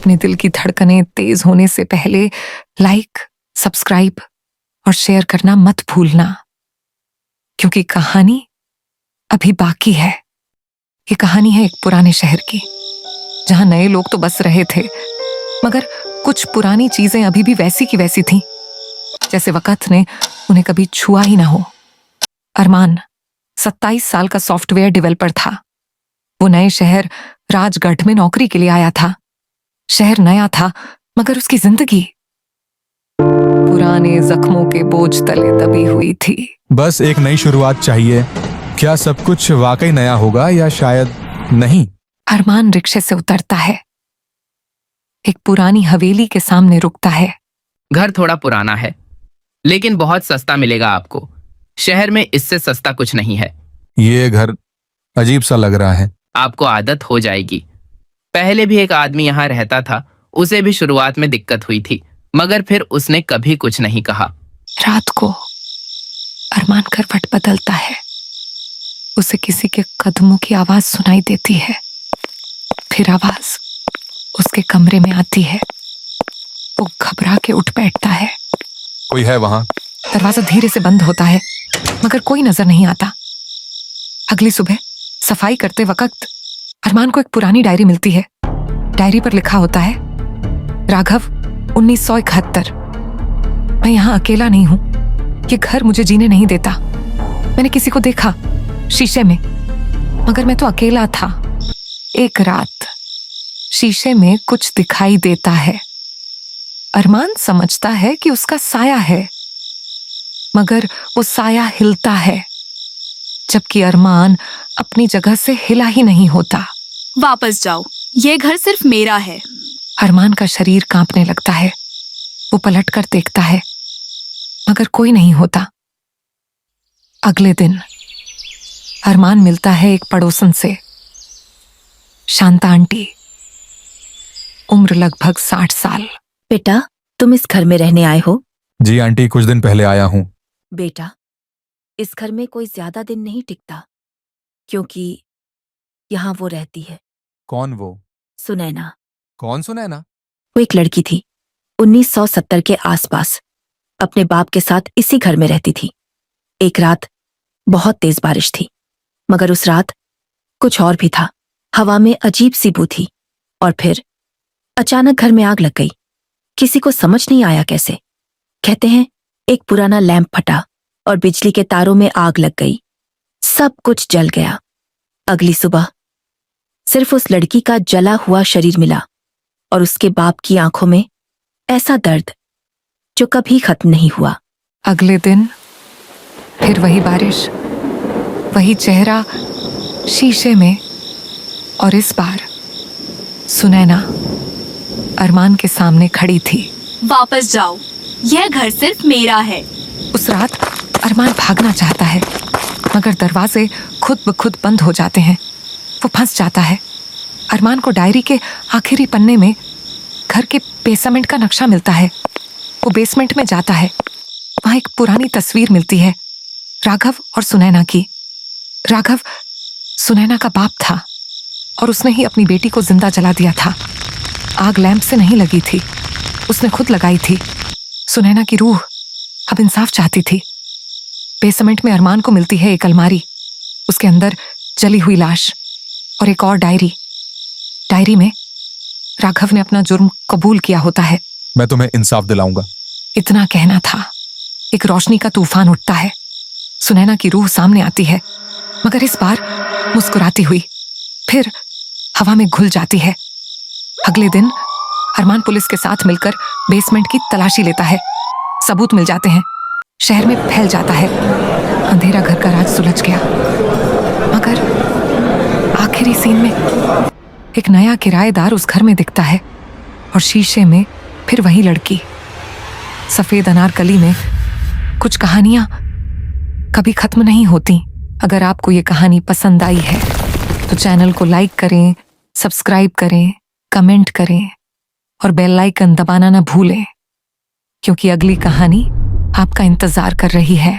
अपने दिल की धड़कनें तेज होने से पहले लाइक, सब्सक्राइब और शेयर करना मत भूलना, क्योंकि कहानी अभी बाकी है। ये कहानी है एक पुराने शहर की, जहां नए लोग तो बस रहे थे, मगर कुछ पुरानी चीजें अभी भी वैसी की वैसी थीं, जैसे वक्त ने उन्हें कभी छुआ ही ना हो। अरमान 27 साल का सॉफ्टवेयर डेवलपर था। वो नए शहर राजगढ़ में नौकरी के लिए आया था। शहर नया था, मगर उसकी जिंदगी पुराने जख्मों के बोझ तले दबी हुई थी। बस एक नई शुरुआत चाहिए। क्या सब कुछ वाकई नया होगा या शायद नहीं? अरमान रिक्शे से उतरता है, एक पुरानी हवेली के सामने रुकता है। घर थोड़ा पुराना है, लेकिन बहुत सस्ता मिलेगा आपको। शहर में इससे सस्ता कुछ नहीं है। ये घर अजीब सा लग रहा है। आपको आदत हो जाएगी। पहले भी एक आदमी यहाँ रहता था, उसे भी शुरुआत में दिक्कत हुई थी, मगर फिर उसने कभी कुछ नहीं कहा। रात को अरमान करवट बदलता है। उसे किसी के कदमों की आवाज सुनाई देती है। फिर आवाज उसके कमरे में आती है। वो घबरा के उठ बैठता है। कोई है वहां? दरवाजा धीरे से बंद होता है, मगर कोई नजर नहीं आता। अगली सुबह सफाई करते वक्त अरमान को एक पुरानी डायरी मिलती है। डायरी पर लिखा होता है, राघव 1971। मैं यहाँ अकेला नहीं हूं। ये घर मुझे जीने नहीं देता। मैंने किसी को देखा शीशे में, मगर मैं तो अकेला था। एक रात शीशे में कुछ दिखाई देता है। अरमान समझता है कि उसका साया है, मगर वो साया हिलता है, जबकि अरमान अपनी जगह से हिला ही नहीं होता। वापस जाओ, ये घर सिर्फ मेरा है। अरमान का शरीर कांपने लगता है। वो पलटकर देखता है, मगर कोई नहीं होता। अगले दिन अरमान मिलता है एक पड़ोसन से, शांता आंटी, उम्र लगभग 60 साल। बेटा, तुम इस घर में रहने आए हो? जी आंटी, कुछ दिन पहले आया हूँ। बेटा, इस घर में कोई ज्यादा दिन नहीं टिकता, क्योंकि यहाँ वो रहती है। कौन वो? सुनैना। कौन सुनैना? वो एक लड़की थी, 1970 के आसपास। अपने बाप के साथ इसी घर में रहती थी। एक रात बहुत तेज बारिश थी, मगर उस रात कुछ और भी था। हवा में अजीब सी बू थी, और फिर अचानक घर में आग लग गई। किसी को समझ नहीं आया कैसे। कहते हैं एक पुराना लैंप फटा और बिजली के तारों में आग लग गई। सब कुछ जल गया। अगली सुबह सिर्फ उस लड़की का जला हुआ शरीर मिला, और उसके बाप की आंखों में ऐसा दर्द जो कभी खत्म नहीं हुआ। अगले दिन फिर वही बारिश, वही चेहरा शीशे में, और इस बार सुनैना अरमान के सामने खड़ी थी। वापस जाओ, यह घर सिर्फ मेरा है। उस रात अरमान भागना चाहता है, मगर दरवाजे खुद ब खुद बंद हो जाते हैं। वो फंस जाता है। अरमान को डायरी के आखिरी पन्ने में घर के बेसमेंट का नक्शा मिलता है। वो बेसमेंट में जाता है। वहां एक पुरानी तस्वीर मिलती है, राघव और सुनैना की। राघव सुनैना का बाप था, और उसने ही अपनी बेटी को जिंदा जला दिया था। आग लैंप से नहीं लगी थी, उसने खुद लगाई थी। सुनैना की रूह अब इंसाफ चाहती थी। बेसमेंट में अरमान को मिलती है एक अलमारी। उसके अंदर जली हुई लाश और एक और डायरी। डायरी में राघव ने अपना जुर्म कबूल किया होता है। मैं तुम्हें इंसाफ दिलाऊंगा। इतना कहना था। एक रोशनी का तूफान उठता है। सुनैना की रूह सामने आती है, मगर इस बार मुस्कुराती हुई, फिर हवा में घुल जाती है। अगले दिन अरमान पुलिस के साथ मिलकर बेसमेंट की तलाशी लेता है। सबूत मिल जाते हैं। शहर में फैल जाता है। अंधेरा घर का राज सुलझ गया। मगर आखिरी सीन में एक नया किराएदार उस घर में दिखता है, और शीशे में फिर वही लड़की। सफेद अनारकली में कुछ कहानियां कभी खत्म नहीं होती। अगर आपको ये कहानी पसंद आई है तो चैनल को लाइक करें, सब्सक्राइब करें, कमेंट करें और बेल आइकन दबाना ना भूलें, क्योंकि अगली कहानी आपका इंतजार कर रही है।